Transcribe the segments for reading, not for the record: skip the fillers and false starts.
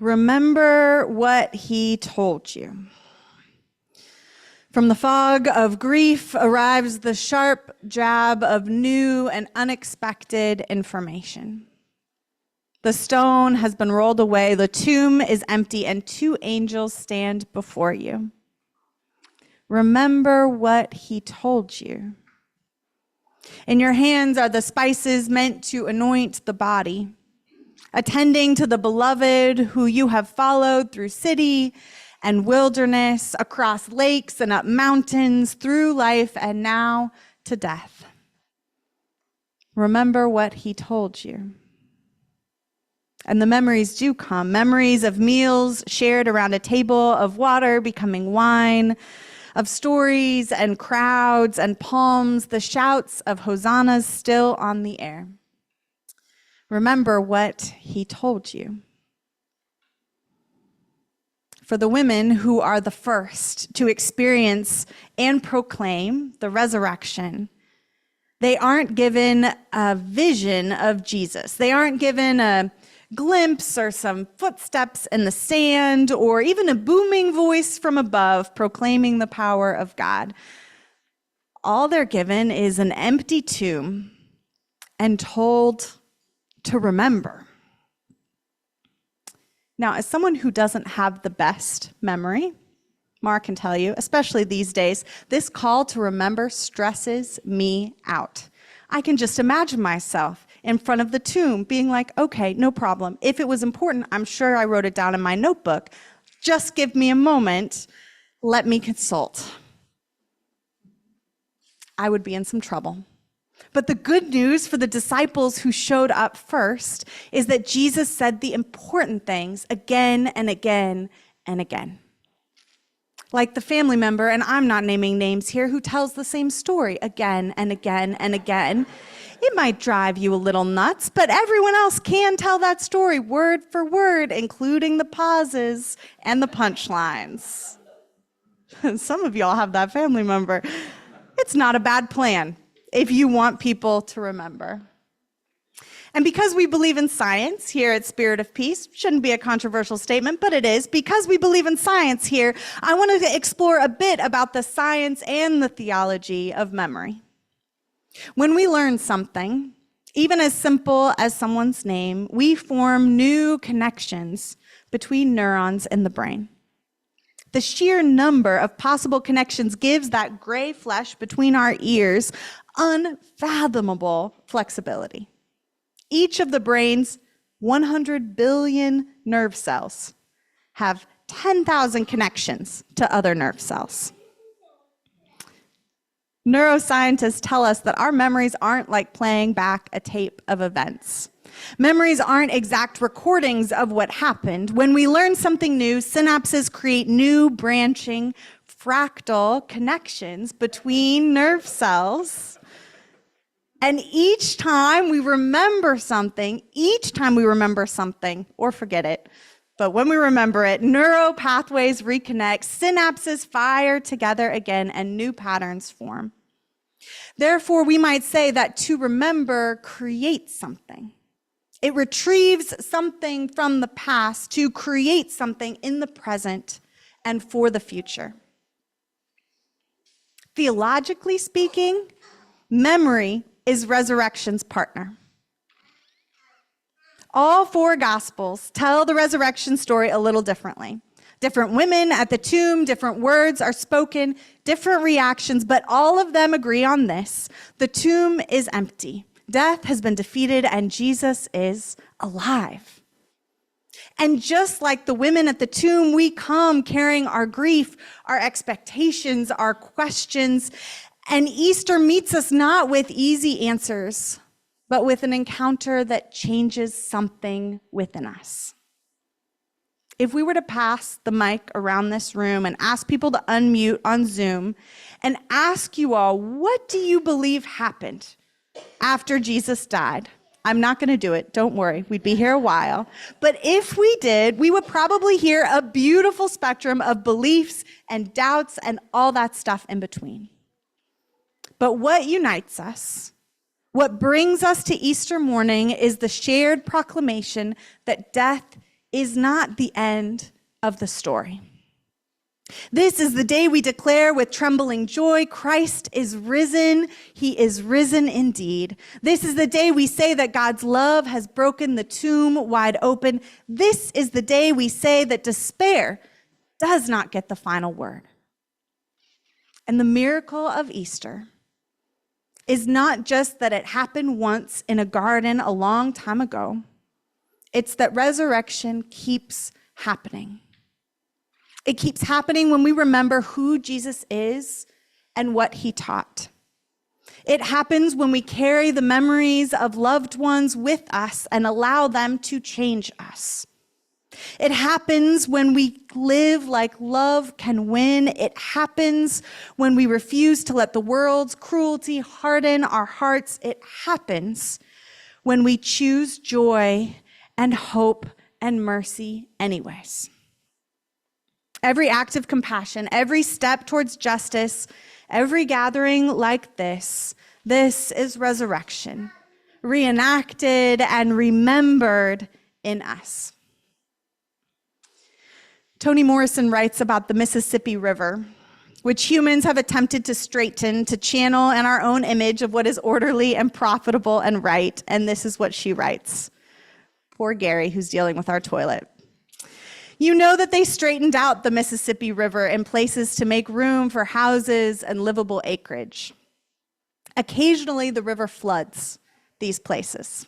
Remember what he told you. From the fog of grief arrives the sharp jab of new and unexpected information. The stone has been rolled away, the tomb is empty, and two angels stand before you. Remember what he told you. In your hands are the spices meant to anoint the body, attending to the beloved who you have followed through city and wilderness, across lakes and up mountains, through life and now to death. Remember what he told you. And the memories do come, memories of meals shared around a table, of water becoming wine, of stories and crowds and palms, the shouts of hosannas still on the air. Remember what he told you. For the women who are the first to experience and proclaim the resurrection, they aren't given a vision of Jesus. They aren't given a glimpse or some footsteps in the sand or even a booming voice from above proclaiming the power of God. All they're given is an empty tomb and told to remember. Now, as someone who doesn't have the best memory, Mark can tell you, especially these days, this call to remember stresses me out. I can just imagine myself in front of the tomb being like, okay, no problem. If it was important, I'm sure I wrote it down in my notebook. Just give me a moment. Let me consult. I would be in some trouble. But the good news for the disciples who showed up first is that Jesus said the important things again and again and again. Like the family member, and I'm not naming names here, who tells the same story again and again and again. It might drive you a little nuts, but everyone else can tell that story word for word, including the pauses and the punchlines. Some of y'all have that family member. It's not a bad plan if you want people to remember. And because we believe in science here at Spirit of Peace, shouldn't be a controversial statement, but it is, because we believe in science here, I want to explore a bit about the science and the theology of memory. When we learn something, even as simple as someone's name, we form new connections between neurons in the brain. The sheer number of possible connections gives that gray flesh between our ears unfathomable flexibility. Each of the brain's 100 billion nerve cells have 10,000 connections to other nerve cells. Neuroscientists tell us that our memories aren't like playing back a tape of events. Memories aren't exact recordings of what happened. When we learn something new, synapses create new branching, fractal connections between nerve cells. And each time we remember something, or forget it, but when we remember it, neural pathways reconnect, synapses fire together again, and new patterns form. Therefore, we might say that to remember creates something. It retrieves something from the past to create something in the present and for the future. Theologically speaking, memory is resurrection's partner. All four Gospels tell the resurrection story a little differently. Different women at the tomb, different words are spoken, different reactions, but all of them agree on this. The tomb is empty. Death has been defeated and Jesus is alive. And just like the women at the tomb, we come carrying our grief, our expectations, our questions, and Easter meets us not with easy answers, but with an encounter that changes something within us. If we were to pass the mic around this room and ask people to unmute on Zoom and ask you all, what do you believe happened after Jesus died? I'm not going to do it. Don't worry. We'd be here a while. But if we did, we would probably hear a beautiful spectrum of beliefs and doubts and all that stuff in between. But what unites us, what brings us to Easter morning, is the shared proclamation that death is not the end of the story. This is the day we declare with trembling joy, Christ is risen. He is risen indeed. This is the day we say that God's love has broken the tomb wide open. This is the day we say that despair does not get the final word. And the miracle of Easter is not just that it happened once in a garden a long time ago. It's that resurrection keeps happening. It keeps happening when we remember who Jesus is and what he taught. It happens when we carry the memories of loved ones with us and allow them to change us. It happens when we live like love can win. It happens when we refuse to let the world's cruelty harden our hearts. It happens when we choose joy and hope and mercy anyways. Every act of compassion, every step towards justice, every gathering like this is resurrection, reenacted and remembered in us. Toni Morrison writes about the Mississippi River, which humans have attempted to straighten, to channel in our own image of what is orderly and profitable and right. And this is what she writes. Poor Gary, who's dealing with our toilet. You know that they straightened out the Mississippi River in places to make room for houses and livable acreage. Occasionally, the river floods these places.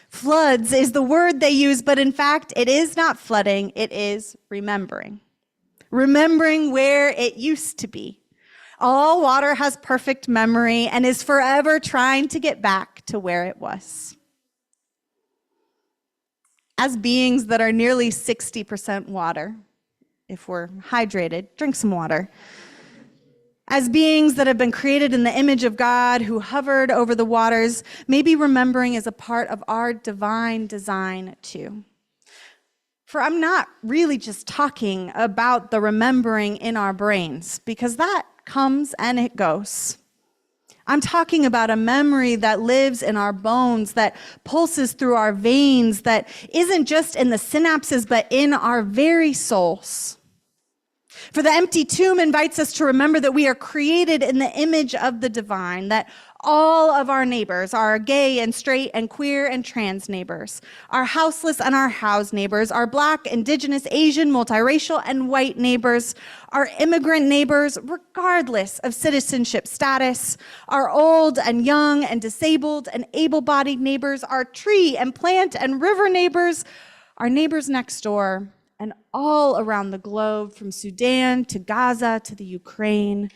Floods is the word they use, but in fact, it is not flooding, it is remembering. Remembering where it used to be. All water has perfect memory and is forever trying to get back to where it was. As beings that are nearly 60% water, if we're hydrated, drink some water. As beings that have been created in the image of God who hovered over the waters, maybe remembering is a part of our divine design too. For I'm not really just talking about the remembering in our brains, because that comes and it goes. I'm talking about a memory that lives in our bones, that pulses through our veins, that isn't just in the synapses, but in our very souls. For the empty tomb invites us to remember that we are created in the image of the divine, that all of our neighbors, our gay and straight and queer and trans neighbors, our houseless and our housed neighbors, our Black, Indigenous, Asian, multiracial, and white neighbors, our immigrant neighbors, regardless of citizenship status, our old and young and disabled and able-bodied neighbors, our tree and plant and river neighbors, our neighbors next door, and all around the globe, from Sudan to Gaza to the Ukraine.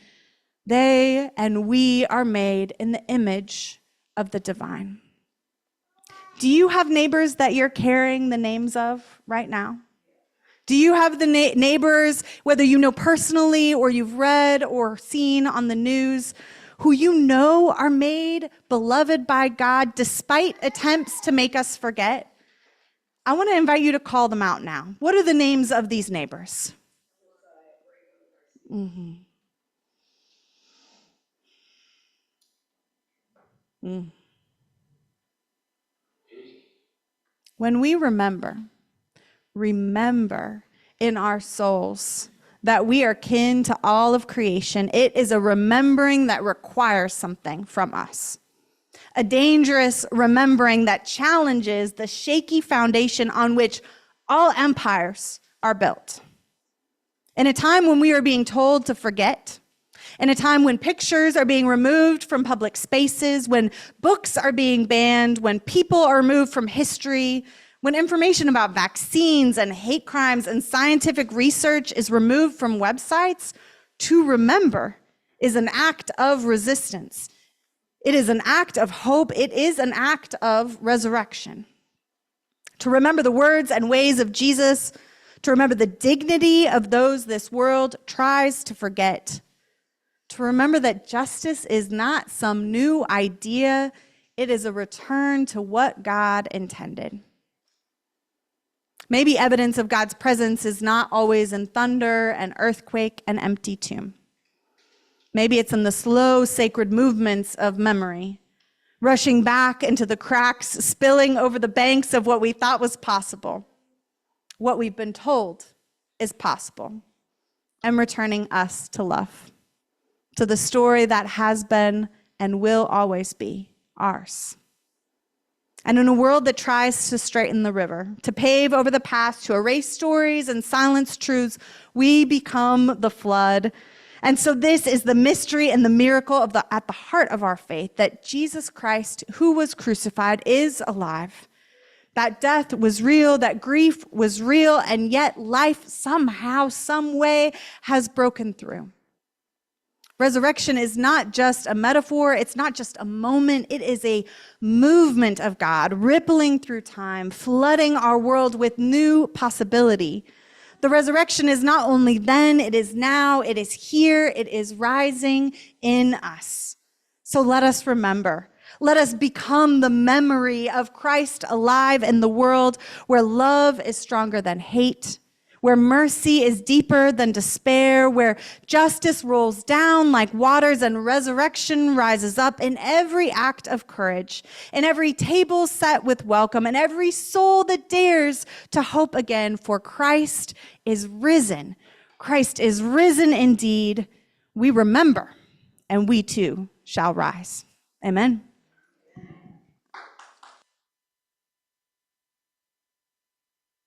They and we are made in the image of the divine. Do you have neighbors that you're carrying the names of right now? Do you have the neighbors, whether you know personally or you've read or seen on the news, who you know are made beloved by God despite attempts to make us forget? I want to invite you to call them out now. What are the names of these neighbors? Mm-hmm. Mm. When we remember in our souls that we are kin to all of creation, it is a remembering that requires something from us. A dangerous remembering that challenges the shaky foundation on which all empires are built. In a time when we are being told to forget, in a time when pictures are being removed from public spaces, when books are being banned, when people are removed from history, when information about vaccines and hate crimes and scientific research is removed from websites, to remember is an act of resistance. It is an act of hope. It is an act of resurrection. To remember the words and ways of Jesus, to remember the dignity of those this world tries to forget, to remember that justice is not some new idea, it is a return to what God intended. Maybe evidence of God's presence is not always in thunder and earthquake and empty tomb. Maybe it's in the slow, sacred movements of memory, rushing back into the cracks, spilling over the banks of what we thought was possible. what we've been told is possible, and returning us to love, to the story that has been and will always be ours. And in a world that tries to straighten the river, to pave over the past, to erase stories and silence truths, we become the flood. And so this is the mystery and the miracle at the heart of our faith, that Jesus Christ, who was crucified, is alive. That death was real, that grief was real, and yet life somehow, some way has broken through. Resurrection is not just a metaphor, it's not just a moment, it is a movement of God rippling through time, flooding our world with new possibility. The resurrection is not only then, it is now, it is here, it is rising in us. So let us remember. Let us become the memory of Christ alive in the world where love is stronger than hate, where mercy is deeper than despair, where justice rolls down like waters and resurrection rises up in every act of courage, in every table set with welcome, and every soul that dares to hope again, for Christ is risen. Christ is risen indeed. We remember, and we too shall rise. Amen.